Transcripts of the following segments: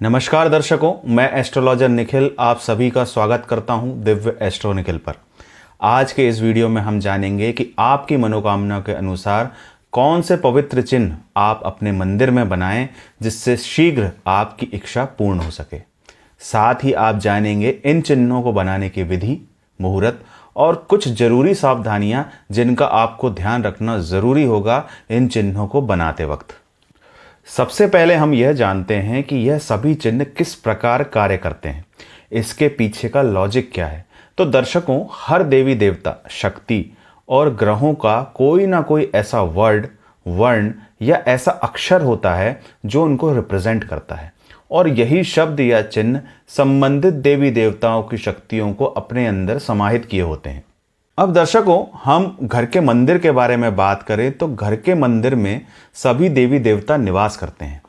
नमस्कार दर्शकों, मैं एस्ट्रोलॉजर निखिल आप सभी का स्वागत करता हूं दिव्य एस्ट्रो निखिल पर। आज के इस वीडियो में हम जानेंगे कि आपकी मनोकामना के अनुसार कौन से पवित्र चिन्ह आप अपने मंदिर में बनाएं जिससे शीघ्र आपकी इच्छा पूर्ण हो सके। साथ ही आप जानेंगे इन चिन्हों को बनाने की विधि, मुहूर्त और कुछ जरूरी सावधानियां जिनका आपको ध्यान रखना जरूरी होगा इन चिन्हों को बनाते वक्त। सबसे पहले हम यह जानते हैं कि यह सभी चिन्ह किस प्रकार कार्य करते हैं, इसके पीछे का लॉजिक क्या है। तो दर्शकों, हर देवी देवता, शक्ति और ग्रहों का कोई ना कोई ऐसा वर्ड, वर्ण या ऐसा अक्षर होता है जो उनको रिप्रेजेंट करता है और यही शब्द या चिन्ह संबंधित देवी देवताओं की शक्तियों को अपने अंदर समाहित किए होते हैं। अब दर्शकों, हम घर के मंदिर के बारे में बात करें तो घर के मंदिर में सभी देवी देवता निवास करते हैं।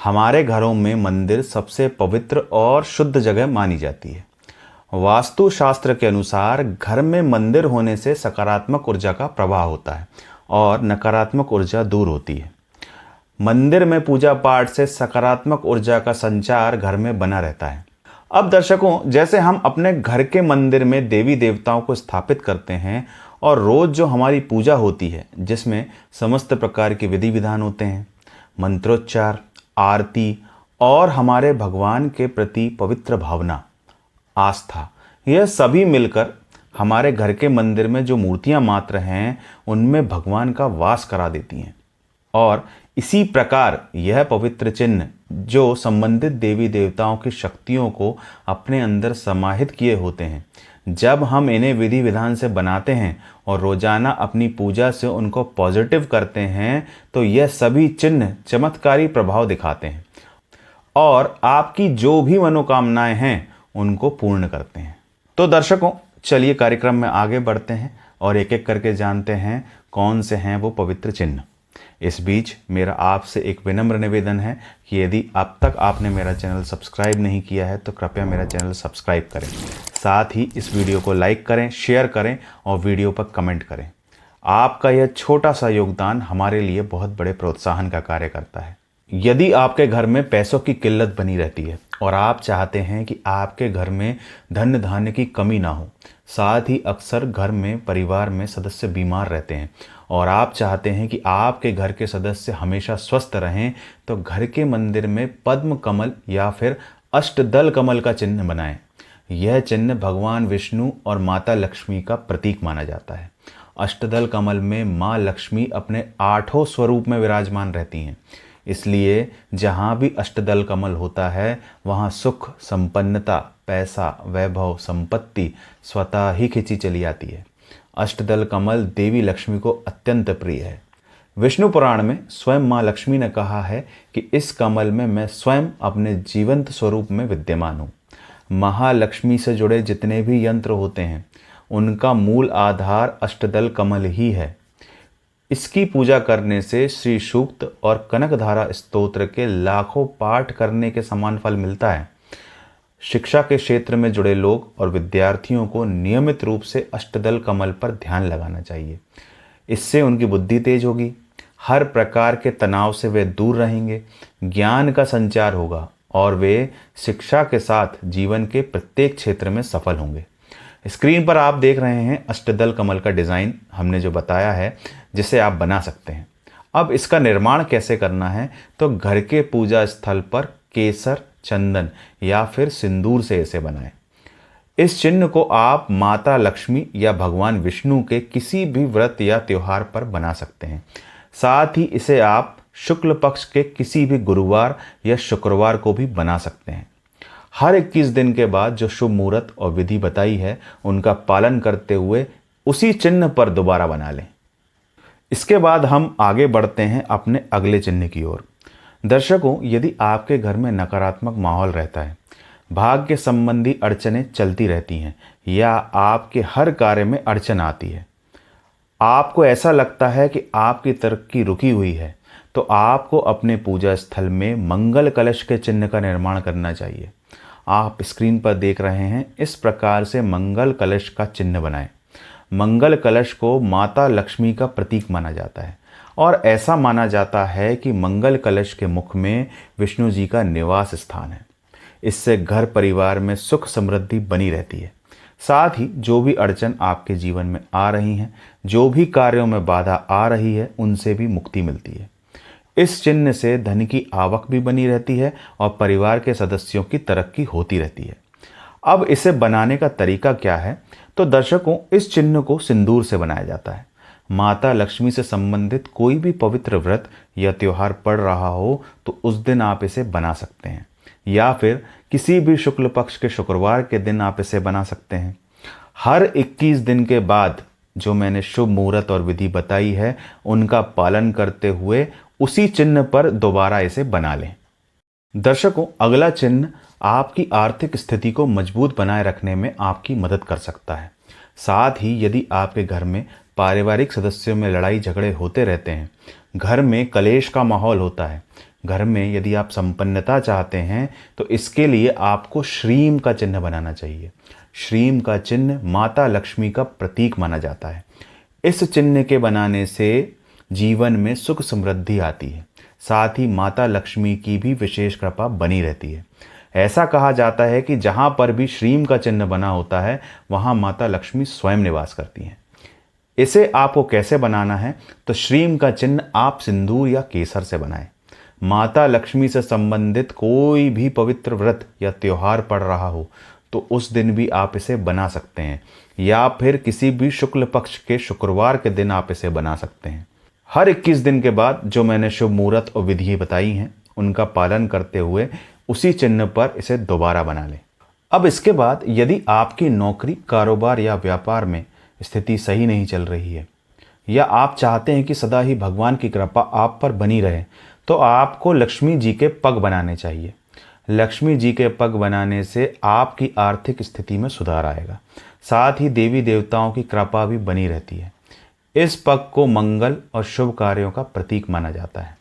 हमारे घरों में मंदिर सबसे पवित्र और शुद्ध जगह मानी जाती है। वास्तु शास्त्र के अनुसार घर में मंदिर होने से सकारात्मक ऊर्जा का प्रवाह होता है और नकारात्मक ऊर्जा दूर होती है। मंदिर में पूजा पाठ से सकारात्मक ऊर्जा का संचार घर में बना रहता है। अब दर्शकों, जैसे हम अपने घर के मंदिर में देवी देवताओं को स्थापित करते हैं और रोज जो हमारी पूजा होती है जिसमें समस्त प्रकार के विधि विधान होते हैं, मंत्रोच्चार, आरती और हमारे भगवान के प्रति पवित्र भावना, आस्था, यह सभी मिलकर हमारे घर के मंदिर में जो मूर्तियां मात्र हैं उनमें भगवान का वास करा देती हैं। और इसी प्रकार यह पवित्र चिन्ह जो संबंधित देवी देवताओं की शक्तियों को अपने अंदर समाहित किए होते हैं, जब हम इन्हें विधि विधान से बनाते हैं और रोजाना अपनी पूजा से उनको पॉजिटिव करते हैं तो यह सभी चिन्ह चमत्कारी प्रभाव दिखाते हैं और आपकी जो भी मनोकामनाएं हैं उनको पूर्ण करते हैं। तो दर्शकों, चलिए कार्यक्रम में आगे बढ़ते हैं और एक एक करके जानते हैं कौन से हैं वो पवित्र चिन्ह। इस बीच मेरा आपसे एक विनम्र निवेदन है कि यदि अब तक आपने मेरा चैनल सब्सक्राइब नहीं किया है तो कृपया मेरा चैनल सब्सक्राइब करें। साथ ही इस वीडियो को लाइक करें, शेयर करें और वीडियो पर कमेंट करें। आपका यह छोटा सा योगदान हमारे लिए बहुत बड़े प्रोत्साहन का कार्य करता है। यदि आपके घर में पैसों की किल्लत बनी रहती है और आप चाहते हैं कि आपके घर में धन धान्य की कमी ना हो, साथ ही अक्सर घर में परिवार में सदस्य बीमार रहते हैं और आप चाहते हैं कि आपके घर के सदस्य हमेशा स्वस्थ रहें, तो घर के मंदिर में पद्म कमल या फिर अष्टदल कमल का चिन्ह बनाएं। यह चिन्ह भगवान विष्णु और माता लक्ष्मी का प्रतीक माना जाता है। अष्टदल कमल में माँ लक्ष्मी अपने 8 स्वरूप में विराजमान रहती हैं, इसलिए जहाँ भी अष्टदल कमल होता है वहाँ सुख, संपन्नता, पैसा, वैभव, संपत्ति स्वतः ही खिंची चली आती है। अष्टदल कमल देवी लक्ष्मी को अत्यंत प्रिय है। विष्णु पुराण में स्वयं माँ लक्ष्मी ने कहा है कि इस कमल में मैं स्वयं अपने जीवंत स्वरूप में विद्यमान हूँ। महालक्ष्मी से जुड़े जितने भी यंत्र होते हैं उनका मूल आधार अष्टदल कमल ही है। इसकी पूजा करने से श्री सूक्त और कनकधारा स्तोत्र के लाखों पाठ करने के समान फल मिलता है। शिक्षा के क्षेत्र में जुड़े लोग और विद्यार्थियों को नियमित रूप से अष्टदल कमल पर ध्यान लगाना चाहिए। इससे उनकी बुद्धि तेज होगी, हर प्रकार के तनाव से वे दूर रहेंगे, ज्ञान का संचार होगा और वे शिक्षा के साथ जीवन के प्रत्येक क्षेत्र में सफल होंगे। स्क्रीन पर आप देख रहे हैं अष्टदल कमल का डिज़ाइन हमने जो बताया है, जिसे आप बना सकते हैं। अब इसका निर्माण कैसे करना है, तो घर के पूजा स्थल पर केसर, चंदन या फिर सिंदूर से इसे बनाएं। इस चिन्ह को आप माता लक्ष्मी या भगवान विष्णु के किसी भी व्रत या त्योहार पर बना सकते हैं। साथ ही इसे आप शुक्ल पक्ष के किसी भी गुरुवार या शुक्रवार को भी बना सकते हैं। हर 21 दिन के बाद जो शुभ मुहूर्त और विधि बताई है उनका पालन करते हुए उसी चिन्ह पर दोबारा बना लें। इसके बाद हम आगे बढ़ते हैं अपने अगले चिन्ह की ओर। दर्शकों, यदि आपके घर में नकारात्मक माहौल रहता है, भाग्य संबंधी अड़चनें चलती रहती हैं या आपके हर कार्य में अड़चन आती है, आपको ऐसा लगता है कि आपकी तरक्की रुकी हुई है, तो आपको अपने पूजा स्थल में मंगल कलश के चिन्ह का निर्माण करना चाहिए। आप स्क्रीन पर देख रहे हैं, इस प्रकार से मंगल कलश का चिन्ह बनाएं। मंगल कलश को माता लक्ष्मी का प्रतीक माना जाता है और ऐसा माना जाता है कि मंगल कलश के मुख में विष्णु जी का निवास स्थान है। इससे घर परिवार में सुख समृद्धि बनी रहती है। साथ ही जो भी अड़चन आपके जीवन में आ रही हैं, जो भी कार्यों में बाधा आ रही है, उनसे भी मुक्ति मिलती है। इस चिन्ह से धन की आवक भी बनी रहती है और परिवार के सदस्यों की तरक्की होती रहती है। अब इसे बनाने का तरीका क्या है? तो दर्शकों, इस चिन्ह को सिंदूर से बनाया जाता है। माता लक्ष्मी से संबंधित कोई भी पवित्र व्रत या त्योहार पड़ रहा हो तो उस दिन आप इसे बना सकते हैं, या फिर किसी भी शुक्ल पक्ष के शुक्रवार के दिन आप इसे बना सकते हैं। हर 21 दिन के बाद जो मैंने शुभ मुहूर्त और विधि बताई है, उनका पालन करते हुए उसी चिन्ह पर दोबारा इसे बना लें। दर्शकों, अगला चिन्ह आपकी आर्थिक स्थिति को मजबूत बनाए रखने में आपकी मदद कर सकता है। साथ ही यदि आपके घर में पारिवारिक सदस्यों में लड़ाई झगड़े होते रहते हैं, घर में कलेश का माहौल होता है, घर में यदि आप संपन्नता चाहते हैं तो इसके लिए आपको श्रीम का चिन्ह बनाना चाहिए। श्रीम का चिन्ह माता लक्ष्मी का प्रतीक माना जाता है। इस चिन्ह के बनाने से जीवन में सुख समृद्धि आती है। साथ ही माता लक्ष्मी की भी विशेष कृपा बनी रहती है। ऐसा कहा जाता है कि जहाँ पर भी श्रीम का चिन्ह बना होता है, वहाँ माता लक्ष्मी स्वयं निवास करती हैं। इसे आपको कैसे बनाना है? तो श्रीम का चिन्ह आप सिंदूर या केसर से बनाएं। माता लक्ष्मी से संबंधित कोई भी पवित्र व्रत या त्योहार पड़ रहा हो तो उस दिन भी आप इसे बना सकते हैं, या फिर किसी भी शुक्ल पक्ष के शुक्रवार के दिन आप इसे बना सकते हैं। हर 21 दिन के बाद जो मैंने शुभ मुहूर्त और विधि बताई हैं, उनका पालन करते हुए उसी चिन्ह पर इसे दोबारा बना लें। अब इसके बाद यदि आपकी नौकरी, कारोबार या व्यापार में स्थिति सही नहीं चल रही है, या आप चाहते हैं कि सदा ही भगवान की कृपा आप पर बनी रहे, तो आपको लक्ष्मी जी के पग बनाने चाहिए। लक्ष्मी जी के पग बनाने से आपकी आर्थिक स्थिति में सुधार आएगा। साथ ही देवी देवताओं की कृपा भी बनी रहती है। इस पग को मंगल और शुभ कार्यों का प्रतीक माना जाता है।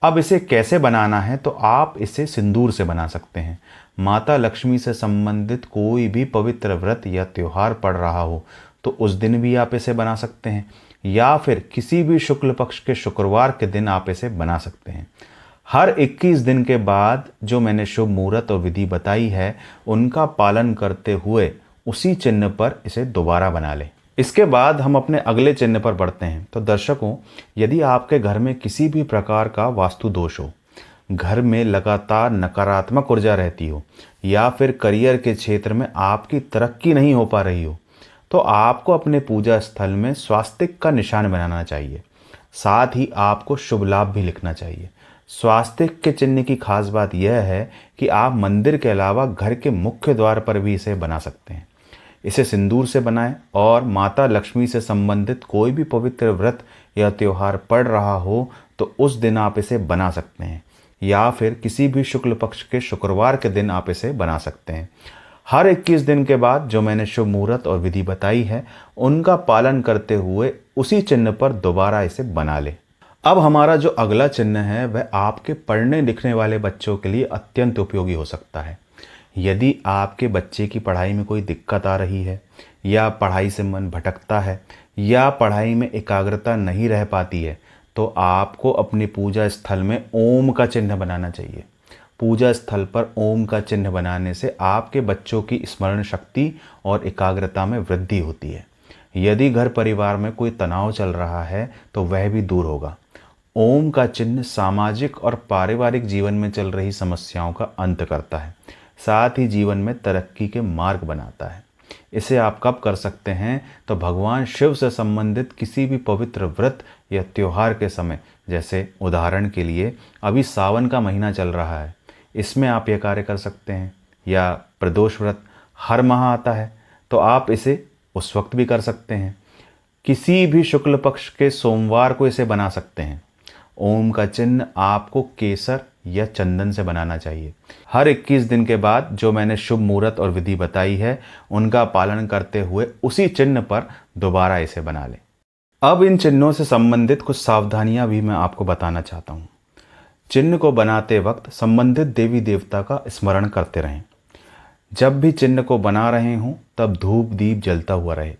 अब इसे कैसे बनाना है? तो आप इसे सिंदूर से बना सकते हैं। माता लक्ष्मी से संबंधित कोई भी पवित्र व्रत या त्योहार पड़ रहा हो तो उस दिन भी आप इसे बना सकते हैं, या फिर किसी भी शुक्ल पक्ष के शुक्रवार के दिन आप इसे बना सकते हैं। हर 21 दिन के बाद जो मैंने शुभ मुहूर्त और विधि बताई है, उनका पालन करते हुए उसी चिन्ह पर इसे दोबारा बना लें। इसके बाद हम अपने अगले चिन्ह पर बढ़ते हैं। तो दर्शकों, यदि आपके घर में किसी भी प्रकार का वास्तु दोष हो, घर में लगातार नकारात्मक ऊर्जा रहती हो, या फिर करियर के क्षेत्र में आपकी तरक्की नहीं हो पा रही हो, तो आपको अपने पूजा स्थल में स्वास्तिक का निशान बनाना चाहिए। साथ ही आपको शुभ लाभ भी लिखना चाहिए। स्वास्तिक के चिन्ह की खास बात यह है कि आप मंदिर के अलावा घर के मुख्य द्वार पर भी इसे बना सकते हैं। इसे सिंदूर से बनाएं और माता लक्ष्मी से संबंधित कोई भी पवित्र व्रत या त्योहार पड़ रहा हो तो उस दिन आप इसे बना सकते हैं, या फिर किसी भी शुक्ल पक्ष के शुक्रवार के दिन आप इसे बना सकते हैं। हर 21 दिन के बाद जो मैंने शुभ मुहूर्त और विधि बताई है, उनका पालन करते हुए उसी चिन्ह पर दोबारा इसे बना लें। अब हमारा जो अगला चिन्ह है वह आपके पढ़ने लिखने वाले बच्चों के लिए अत्यंत उपयोगी हो सकता है। यदि आपके बच्चे की पढ़ाई में कोई दिक्कत आ रही है, या पढ़ाई से मन भटकता है, या पढ़ाई में एकाग्रता नहीं रह पाती है, तो आपको अपनी पूजा स्थल में ओम का चिन्ह बनाना चाहिए। पूजा स्थल पर ओम का चिन्ह बनाने से आपके बच्चों की स्मरण शक्ति और एकाग्रता में वृद्धि होती है। यदि घर परिवार में कोई तनाव चल रहा है तो वह भी दूर होगा। ओम का चिन्ह सामाजिक और पारिवारिक जीवन में चल रही समस्याओं का अंत करता है, साथ ही जीवन में तरक्की के मार्ग बनाता है। इसे आप कब कर सकते हैं? तो भगवान शिव से संबंधित किसी भी पवित्र व्रत या त्योहार के समय, जैसे उदाहरण के लिए अभी सावन का महीना चल रहा है, इसमें आप यह कार्य कर सकते हैं। या प्रदोष व्रत हर माह आता है तो आप इसे उस वक्त भी कर सकते हैं। किसी भी शुक्ल पक्ष के सोमवार को इसे बना सकते हैं। ओम का चिन्ह आपको केसर या चंदन से बनाना चाहिए। हर 21 दिन के बाद जो मैंने शुभ मुहूर्त और विधि बताई है, उनका पालन करते हुए उसी चिन्ह पर दोबारा इसे बना लें। अब इन चिन्हों से संबंधित कुछ सावधानियां भी मैं आपको बताना चाहता हूँ। चिन्ह को बनाते वक्त संबंधित देवी देवता का स्मरण करते रहें। जब भी चिन्ह को बना रहे हों तब धूप दीप जलता हुआ रहे।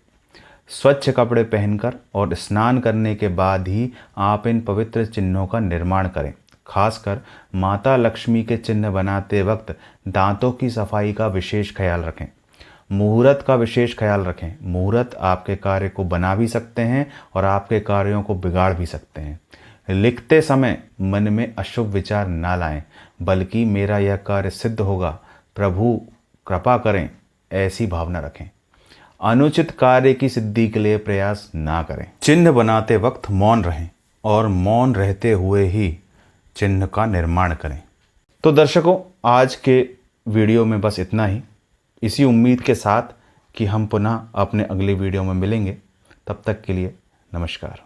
स्वच्छ कपड़े पहनकर और स्नान करने के बाद ही आप इन पवित्र चिन्हों का निर्माण करें, खासकर माता लक्ष्मी के चिन्ह बनाते वक्त दांतों की सफाई का विशेष ख्याल रखें। मुहूर्त का विशेष ख्याल रखें। मुहूर्त आपके कार्य को बना भी सकते हैं और आपके कार्यों को बिगाड़ भी सकते हैं। लिखते समय मन में अशुभ विचार ना लाएं, बल्कि मेरा यह कार्य सिद्ध होगा, प्रभु कृपा करें, ऐसी भावना रखें। अनुचित कार्य की सिद्धि के लिए प्रयास ना करें। चिन्ह बनाते वक्त मौन रहें और मौन रहते हुए ही चिन्ह का निर्माण करें। तो दर्शकों, आज के वीडियो में बस इतना ही, इसी उम्मीद के साथ कि हम पुनः अपने अगले वीडियो में मिलेंगे। तब तक के लिए नमस्कार।